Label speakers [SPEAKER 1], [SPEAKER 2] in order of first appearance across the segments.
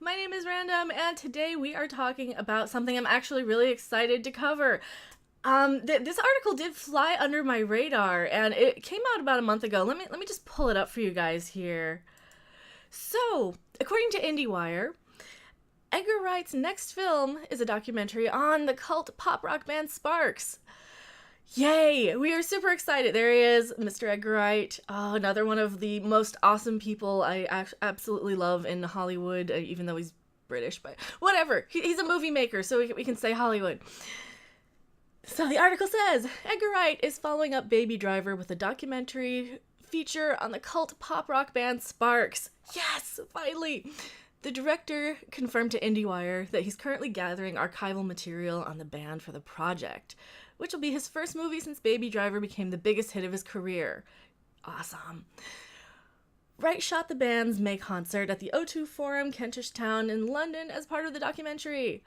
[SPEAKER 1] My name is Random, and today we are talking about something I'm actually really excited to cover. This article did fly under my radar, and it came out about a month ago. Let me just pull it up for you guys here. So, according to IndieWire, Edgar Wright's next film is a documentary on the cult pop rock band Sparks. Yay! We are super excited. There he is, Mr. Edgar Wright. Another one of the most awesome people I absolutely love in Hollywood, even though he's British, but whatever. He's a movie maker, so we can say Hollywood. So the article says, Edgar Wright is following up Baby Driver with a documentary feature on the cult pop rock band Sparks. Yes, finally! The director confirmed to IndieWire that he's currently gathering archival material on the band for the project, which will be his first movie since Baby Driver became the biggest hit of his career. Awesome. Wright shot the band's May concert at the O2 Forum, Kentish Town in London as part of the documentary.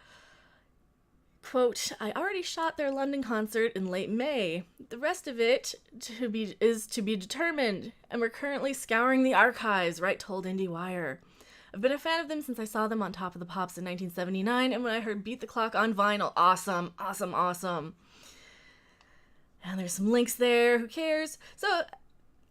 [SPEAKER 1] Quote, I already shot their London concert in late May. The rest of it is to be determined, and we're currently scouring the archives, Wright told IndieWire. I've been a fan of them since I saw them on Top of the Pops in 1979, and when I heard Beat the Clock on vinyl. Awesome, awesome, awesome. And there's some links there, who cares? So,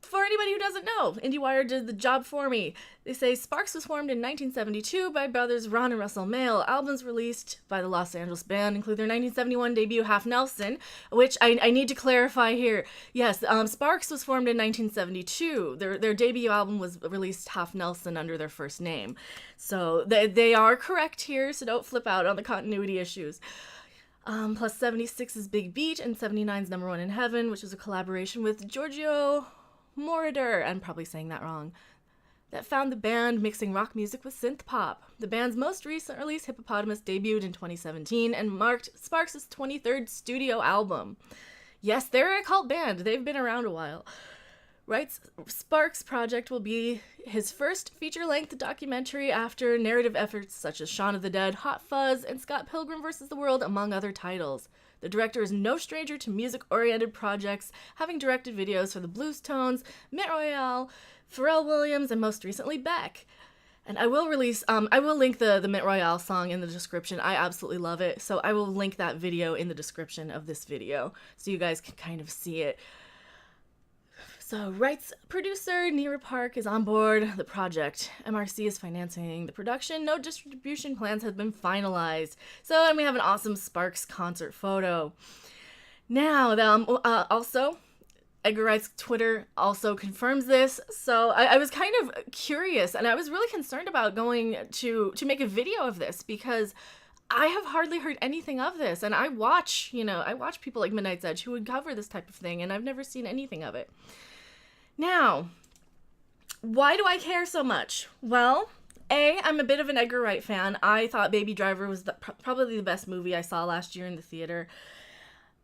[SPEAKER 1] for anybody who doesn't know, IndieWire did the job for me. They say Sparks was formed in 1972 by brothers Ron and Russell Mael. Albums released by the Los Angeles band include their 1971 debut Half Nelson, which I need to clarify here. Yes, Sparks was formed in 1972. Their debut album was released Half Nelson under their first name. So they are correct here, so don't flip out on the continuity issues. Plus 76's Big Beat and 79's Number One in Heaven, which was a collaboration with Giorgio Moroder, I'm probably saying that wrong, that found the band mixing rock music with synth pop. The band's most recent release, Hippopotamus, debuted in 2017 and marked Sparks' 23rd studio album. Yes, they're a cult band. They've been around a while. Wright's Sparks project will be his first feature-length documentary after narrative efforts such as Shaun of the Dead, Hot Fuzz, and Scott Pilgrim vs. the World, among other titles. The director is no stranger to music-oriented projects, having directed videos for the Blues Tones, Mint Royale, Pharrell Williams, and most recently Beck. And I will link the Mint Royale song in the description. I absolutely love it, so I will link that video in the description of this video so you guys can kind of see it. So, Wright's producer, Nira Park, is on board the project. MRC is financing the production. No distribution plans have been finalized. So, and we have an awesome Sparks concert photo. Now, also, Edgar Wright's Twitter also confirms this. So, I was kind of curious, and I was really concerned about going to make a video of this because I have hardly heard anything of this. And I watch people like Midnight's Edge who would cover this type of thing, and I've never seen anything of it. Now, why do I care so much? Well, I'm a bit of an Edgar Wright fan. I thought Baby Driver was probably the best movie I saw last year in the theater.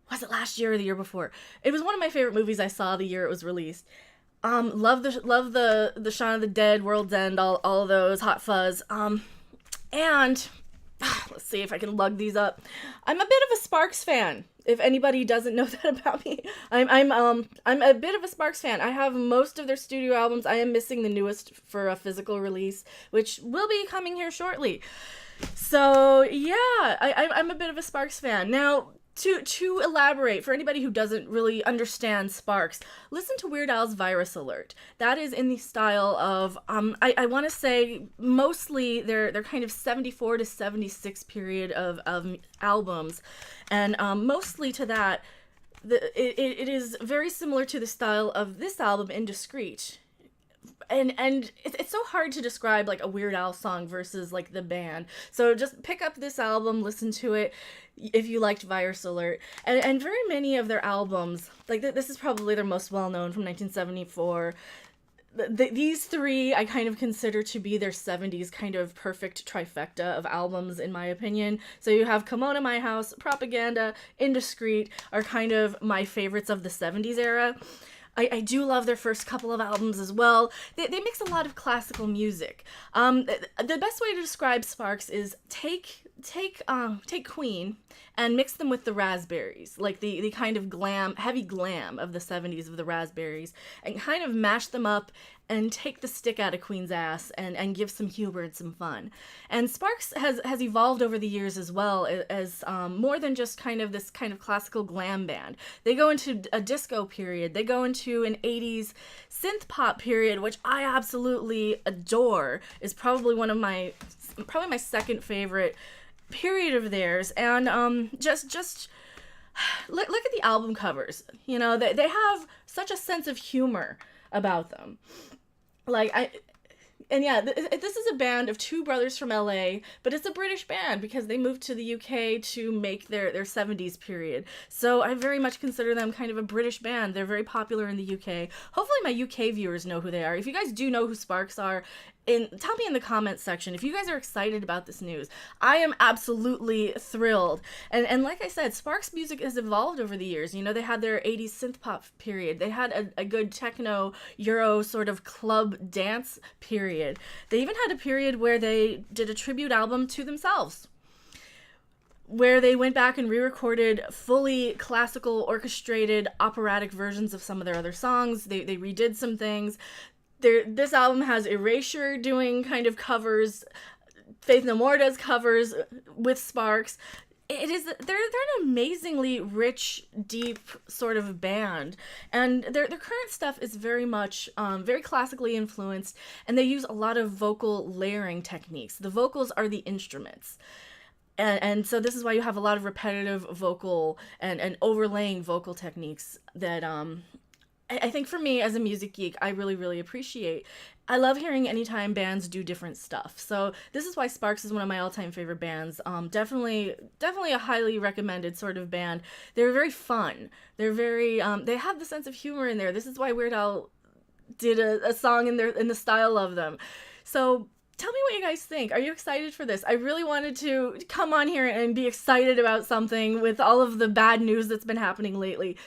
[SPEAKER 1] Was it last year or the year before? It was one of my favorite movies I saw the year it was released. Love the Shaun of the Dead, World's End, all of those, Hot Fuzz. And let's see if I can lug these up. I'm a bit of a Sparks fan. If anybody doesn't know that about me, I'm a bit of a Sparks fan. I have most of their studio albums. I am missing the newest for a physical release, which will be coming here shortly. So yeah, I'm a bit of a Sparks fan. Now, to elaborate, for anybody who doesn't really understand Sparks, listen to Weird Al's Virus Alert. That is in the style of, I want to say, mostly their kind of 74 to 76 period of albums. And mostly to that, it is very similar to the style of this album, Indiscreet. And it's so hard to describe like a Weird Al song versus like the band. So just pick up this album, listen to it if you liked Virus Alert. And very many of their albums, like this is probably their most well-known from 1974. These three I kind of consider to be their 70s kind of perfect trifecta of albums, in my opinion. So you have Come On to My House, Propaganda, Indiscreet are kind of my favorites of the 70s era. I do love their first couple of albums as well. They mix a lot of classical music. The best way to describe Sparks is take Queen and mix them with the Raspberries, like the kind of heavy glam of the 70s of the Raspberries, and kind of mash them up and take the stick out of Queen's ass and give some humor and some fun. And Sparks has evolved over the years as well as more than just kind of this kind of classical glam band. They go into a disco period. They go into an 80s synth pop period, which I absolutely adore. Is probably my second favorite period of theirs. And just look at the album covers. You know, they have such a sense of humor about them. This is a band of two brothers from LA, but it's a British band because they moved to the UK to make their 70s period. So I very much consider them kind of a British band. They're very popular in the UK. Hopefully my UK viewers know who they are. If you guys do know who Sparks are, tell me in the comments section if you guys are excited about this news. I am absolutely thrilled. And like I said, Sparks music has evolved over the years. You know, they had their 80s synth pop period. They had a good techno, Euro sort of club dance period. They even had a period where they did a tribute album to themselves, where they went back and re-recorded fully classical, orchestrated, operatic versions of some of their other songs. They redid some things. This album has Erasure doing kind of covers. Faith No More does covers with Sparks. They're an amazingly rich, deep sort of band, and their current stuff is very much very classically influenced, and they use a lot of vocal layering techniques. The vocals are the instruments. And so this is why you have a lot of repetitive vocal and overlaying vocal techniques that I think for me as a music geek, I really, really appreciate. I love hearing anytime bands do different stuff. So this is why Sparks is one of my all-time favorite bands. Definitely a highly recommended sort of band. They're very fun. They're very, they have the sense of humor in there. This is why Weird Al did a song in the style of them. So tell me what you guys think. Are you excited for this? I really wanted to come on here and be excited about something with all of the bad news that's been happening lately.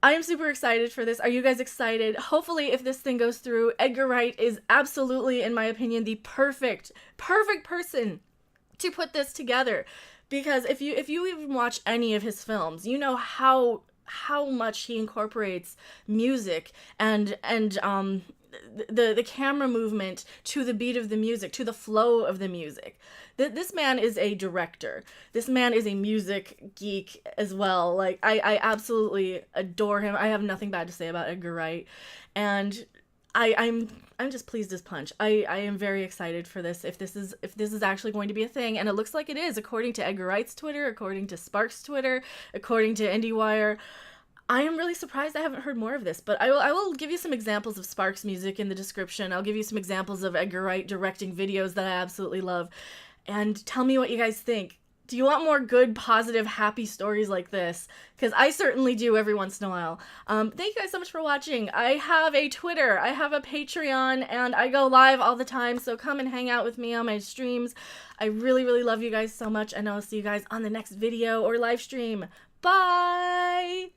[SPEAKER 1] I am super excited for this. Are you guys excited? Hopefully, if this thing goes through, Edgar Wright is absolutely, in my opinion, the perfect person to put this together. Because if you even watch any of his films, you know how much he incorporates music and the camera movement to the beat of the music, to the flow of the music. This man is a director. This man is a music geek as well. Like, I absolutely adore him. I have nothing bad to say about Edgar Wright. And I'm just pleased as punch. I am very excited for this. If this is actually going to be a thing, and it looks like it is, according to Edgar Wright's Twitter, according to Sparks' Twitter, according to IndieWire. I am really surprised I haven't heard more of this, but I will give you some examples of Sparks music in the description. I'll give you some examples of Edgar Wright directing videos that I absolutely love. And tell me what you guys think. Do you want more good, positive, happy stories like this? Because I certainly do every once in a while. Thank you guys so much for watching. I have a Twitter, I have a Patreon, and I go live all the time, so come and hang out with me on my streams. I really, really love you guys so much, and I'll see you guys on the next video or live stream. Bye!